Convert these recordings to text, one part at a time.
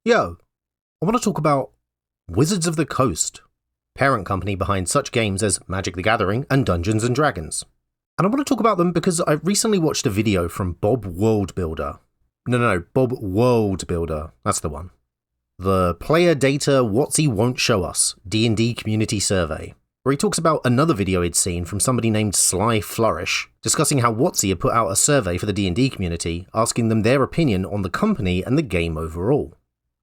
Yo, I want to talk about Wizards of the Coast, parent company behind such games as Magic the Gathering and Dungeons and Dragons. And I want to talk about them because I recently watched a video from Bob Worldbuilder. Bob Worldbuilder, that's the one. The Player Data WotC Won't Show Us D&D Community Survey, where he talks about another video he'd seen from somebody named Sly Flourish, discussing how WotC had put out a survey for the D&D community, asking them their opinion on the company and the game overall.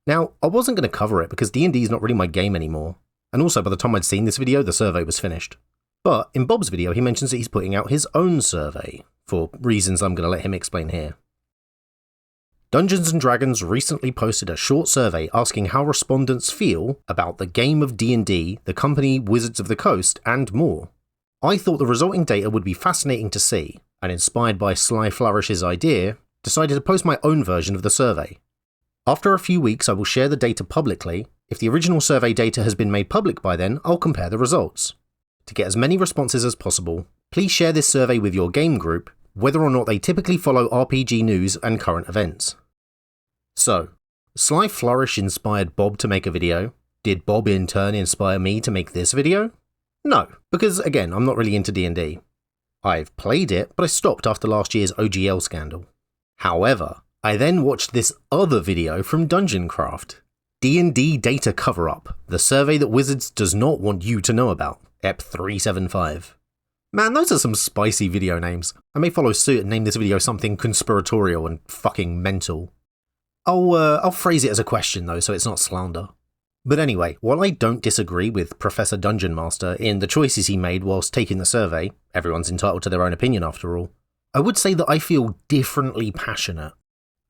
Now, I wasn't going to cover it because D&D is not really my game anymore, and also by the time I'd seen this video, the survey was finished. But in Bob's video, he mentions that he's putting out his own survey, for reasons I'm going to let him explain here. Dungeons & Dragons recently posted a short survey asking how respondents feel about the game of D&D, the company Wizards of the Coast, and more. I thought the resulting data would be fascinating to see, and inspired by Sly Flourish's idea, decided to post my own version of the survey. After a few weeks, I will share the data publicly. If the original survey data has been made public by then, I'll compare the results. To get as many responses as possible, please share this survey with your game group, whether or not they typically follow RPG news and current events. So, Sly Flourish inspired Bob to make a video. Did Bob in turn inspire me to make this video? No, because again, I'm not really into D&D. I've played it, but I stopped after last year's OGL scandal. However, I then watched this other video from Dungeon Craft. D&D Data Cover-Up, the survey that Wizards does not want you to know about, EP 375. Man, those are some spicy video names. I may follow suit and name this video something conspiratorial and fucking mental. I'll phrase it as a question though, so it's not slander. But anyway, while I don't disagree with Professor Dungeon Master in the choices he made whilst taking the survey, everyone's entitled to their own opinion after all, I would say that I feel differently passionate.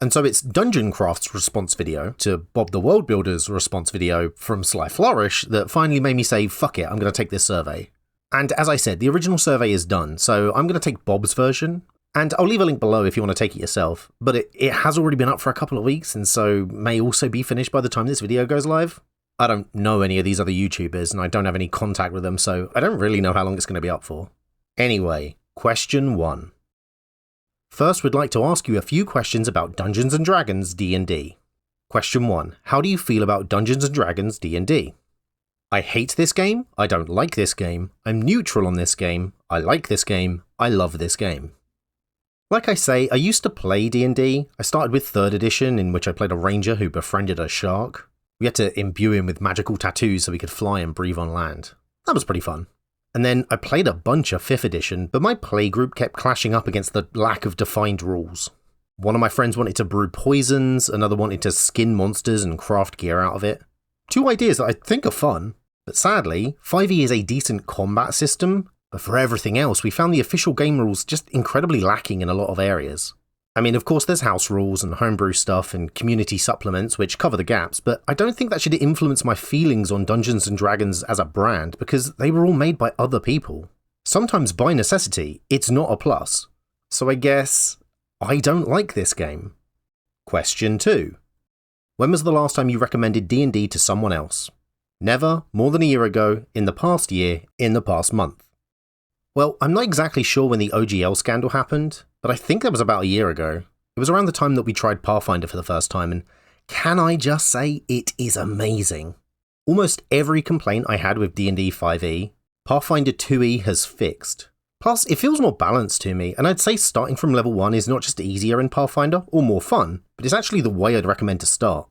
And so it's Dungeon Craft's response video to Bob the Worldbuilder's response video from Sly Flourish that finally made me say, fuck it, I'm going to take this survey. And as I said, the original survey is done, so I'm going to take Bob's version. And I'll leave a link below if you want to take it yourself, but it has already been up for a couple of weeks, and so may also be finished by the time this video goes live. I don't know any of these other YouTubers, and I don't have any contact with them, so I don't really know how long it's going to be up for. Anyway, question 1. First, we'd like to ask you a few questions about Dungeons & Dragons D&D. Question 1. How do you feel about Dungeons & Dragons D&D? I hate this game, I don't like this game, I'm neutral on this game, I like this game, I love this game. Like I say, I used to play D&D. I started with 3rd edition, in which I played a ranger who befriended a shark. We had to imbue him with magical tattoos so he could fly and breathe on land. That was pretty fun. And then I played a bunch of 5th edition, but my playgroup kept clashing up against the lack of defined rules. One of my friends wanted to brew poisons, another wanted to skin monsters and craft gear out of it. 2 ideas that I think are fun, but sadly, 5e is a decent combat system, but for everything else, we found the official game rules just incredibly lacking in a lot of areas. I mean, of course there's house rules and homebrew stuff and community supplements which cover the gaps, but I don't think that should influence my feelings on Dungeons & Dragons as a brand because they were all made by other people. Sometimes by necessity, it's not a plus. So I guess I don't like this game. Question 2. When was the last time you recommended D&D to someone else? Never, more than a year ago, in the past year, in the past month. Well, I'm not exactly sure when the OGL scandal happened, but I think that was about a year ago. It was around the time that we tried Pathfinder for the first time, and can I just say it is amazing. Almost every complaint I had with D&D 5e, Pathfinder 2e has fixed. Plus, it feels more balanced to me, and I'd say starting from level 1 is not just easier in Pathfinder, or more fun, but it's actually the way I'd recommend to start.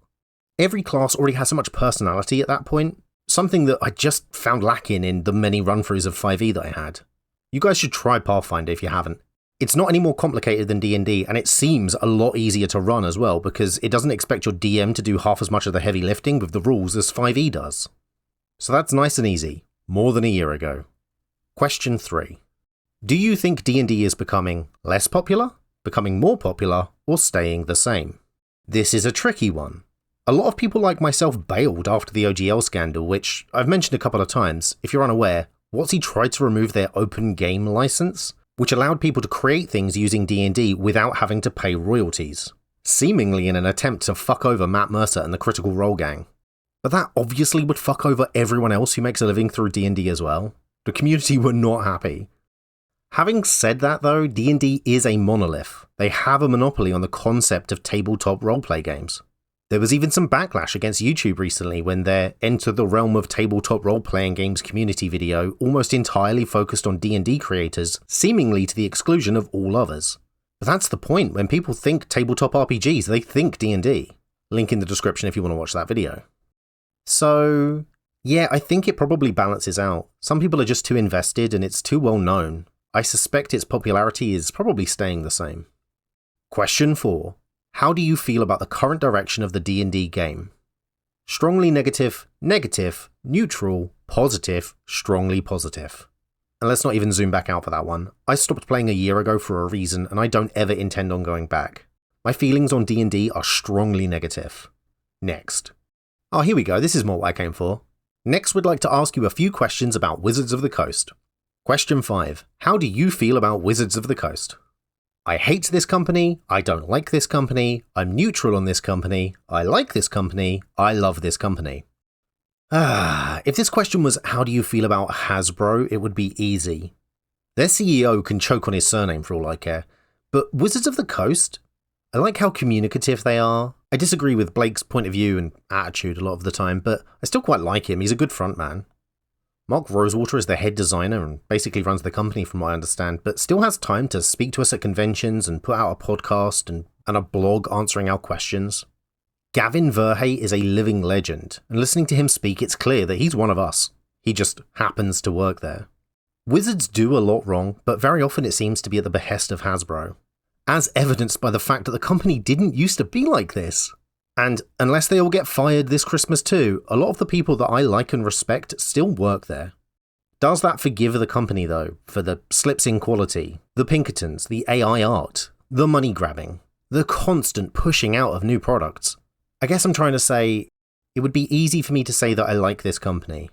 Every class already has so much personality at that point, something that I just found lacking in the many run-throughs of 5e that I had. You guys should try Pathfinder if you haven't. It's not any more complicated than D&D, and it seems a lot easier to run as well, because it doesn't expect your DM to do half as much of the heavy lifting with the rules as 5e does. So that's nice and easy, more than a year ago. Question 3. Do you think D&D is becoming less popular, becoming more popular, or staying the same? This is a tricky one. A lot of people like myself bailed after the OGL scandal, which I've mentioned a couple of times. If you're unaware, WotC tried to remove their open game license, which allowed people to create things using D&D without having to pay royalties, seemingly in an attempt to fuck over Matt Mercer and the Critical Role gang. But that obviously would fuck over everyone else who makes a living through D&D as well. The community were not happy. Having said that though, D&D is a monolith. They have a monopoly on the concept of tabletop roleplay games. There was even some backlash against YouTube recently when their Enter the Realm of Tabletop Role-Playing Games community video almost entirely focused on D&D creators, seemingly to the exclusion of all others. But that's the point. When people think tabletop RPGs, they think D&D. Link in the description if you want to watch that video. So, yeah, I think it probably balances out. Some people are just too invested and it's too well known. I suspect its popularity is probably staying the same. Question 4. How do you feel about the current direction of the D&D game? Strongly negative, negative, neutral, positive, strongly positive. And let's not even zoom back out for that one. I stopped playing a year ago for a reason and I don't ever intend on going back. My feelings on D&D are strongly negative. Next. Oh, here we go, this is more what I came for. Next, we'd like to ask you a few questions about Wizards of the Coast. Question 5. How do you feel about Wizards of the Coast? I hate this company, I don't like this company, I'm neutral on this company, I like this company, I love this company. If this question was how do you feel about Hasbro, it would be easy. Their CEO can choke on his surname for all I care. But Wizards of the Coast? I like how communicative they are. I disagree with Blake's point of view and attitude a lot of the time, but I still quite like him, he's a good frontman. Mark Rosewater is the head designer and basically runs the company from what I understand, but still has time to speak to us at conventions and put out a podcast and a blog answering our questions. Gavin Verhey is a living legend, and listening to him speak, it's clear that he's one of us. He just happens to work there. Wizards do a lot wrong, but very often it seems to be at the behest of Hasbro, as evidenced by the fact that the company didn't used to be like this. And unless they all get fired this Christmas too, a lot of the people that I like and respect still work there. Does that forgive the company though, for the slips in quality, the Pinkertons, the AI art, the money grabbing, the constant pushing out of new products? I guess I'm trying to say, it would be easy for me to say that I like this company.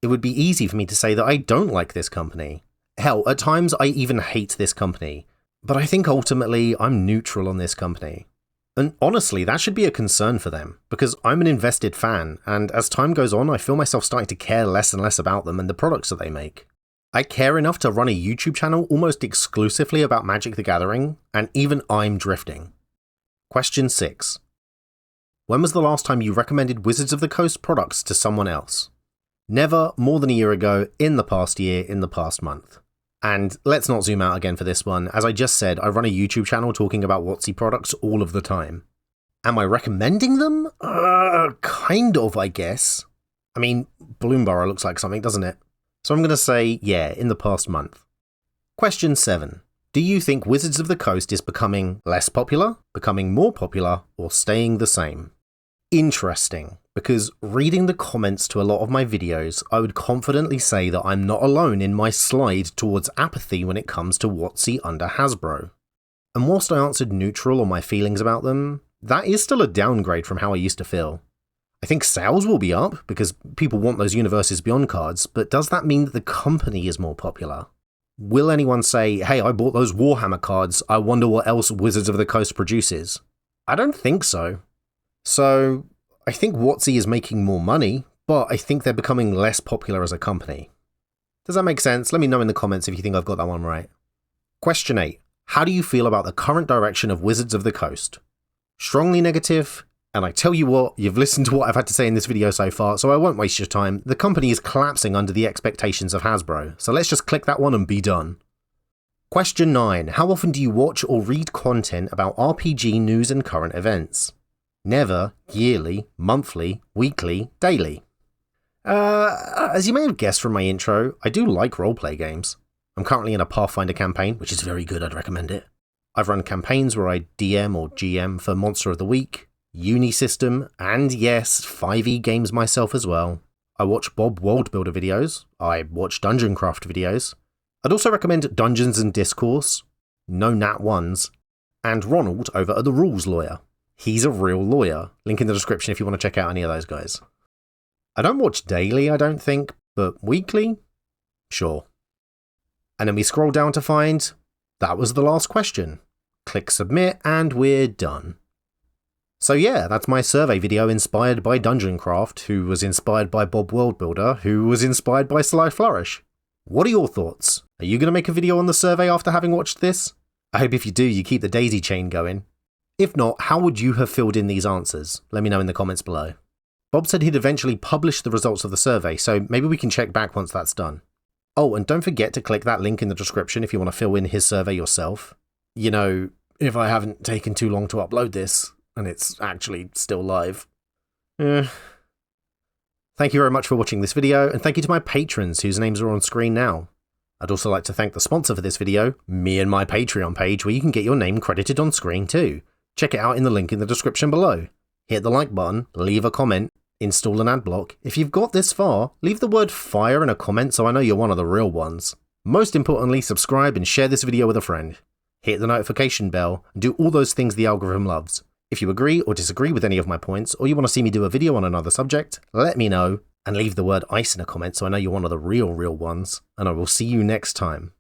It would be easy for me to say that I don't like this company. Hell, at times I even hate this company. But I think ultimately I'm neutral on this company. And honestly, that should be a concern for them, because I'm an invested fan, and as time goes on, I feel myself starting to care less and less about them and the products that they make. I care enough to run a YouTube channel almost exclusively about Magic the Gathering, and even I'm drifting. Question 6. When was the last time you recommended Wizards of the Coast products to someone else? Never, more than a year ago, in the past year, in the past month. And let's not zoom out again for this one. As I just said, I run a YouTube channel talking about WotC products all of the time. Am I recommending them? Kind of, I guess. I mean, Bloomborough looks like something, doesn't it? So I'm going to say, yeah, in the past month. Question 7. Do you think Wizards of the Coast is becoming less popular, becoming more popular, or staying the same? Interesting, because reading the comments to a lot of my videos, I would confidently say that I'm not alone in my slide towards apathy when it comes to WotC under Hasbro. And whilst I answered neutral on my feelings about them, that is still a downgrade from how I used to feel. I think sales will be up, because people want those Universes Beyond cards, but does that mean that the company is more popular? Will anyone say, hey, I bought those Warhammer cards, I wonder what else Wizards of the Coast produces? I don't think so. So, I think WotC is making more money, but I think they're becoming less popular as a company. Does that make sense? Let me know in the comments if you think I've got that one right. Question 8. How do you feel about the current direction of Wizards of the Coast? Strongly negative, and I tell you what, you've listened to what I've had to say in this video so far, so I won't waste your time. The company is collapsing under the expectations of Hasbro, so let's just click that one and be done. Question 9. How often do you watch or read content about RPG news and current events? Never, yearly, monthly, weekly, daily. As you may have guessed from my intro, I do like roleplay games. I'm currently in a Pathfinder campaign, which is very good, I'd recommend it. I've run campaigns where I DM or GM for Monster of the Week, Uni System, and yes, 5e games myself as well. I watch Bob Worldbuilder videos, I watch Dungeon Craft videos. I'd also recommend Dungeons and Discourse, no Nat Ones, and Ronald over at The Rules Lawyer. He's a real lawyer. Link in the description if you want to check out any of those guys. I don't watch daily, I don't think, but weekly? Sure. And then we scroll down to find that was the last question. Click submit and we're done. So yeah, that's my survey video inspired by Dungeon Craft, who was inspired by Bob Worldbuilder, who was inspired by Sly Flourish. What are your thoughts? Are you going to make a video on the survey after having watched this? I hope if you do, you keep the daisy chain going. If not, how would you have filled in these answers? Let me know in the comments below. Bob said he'd eventually publish the results of the survey, so maybe we can check back once that's done. Oh, and don't forget to click that link in the description if you want to fill in his survey yourself. You know, if I haven't taken too long to upload this, and it's actually still live. Thank you very much for watching this video, and thank you to my patrons whose names are on screen now. I'd also like to thank the sponsor for this video, me and my Patreon page, where you can get your name credited on screen too. Check it out in the link in the description below. Hit the like button, leave a comment, install an ad block. If you've got this far, leave the word fire in a comment so I know you're one of the real ones. Most importantly, subscribe and share this video with a friend. Hit the notification bell, and do all those things the algorithm loves. If you agree or disagree with any of my points, or you want to see me do a video on another subject, let me know, and leave the word ice in a comment so I know you're one of the real ones, and I will see you next time.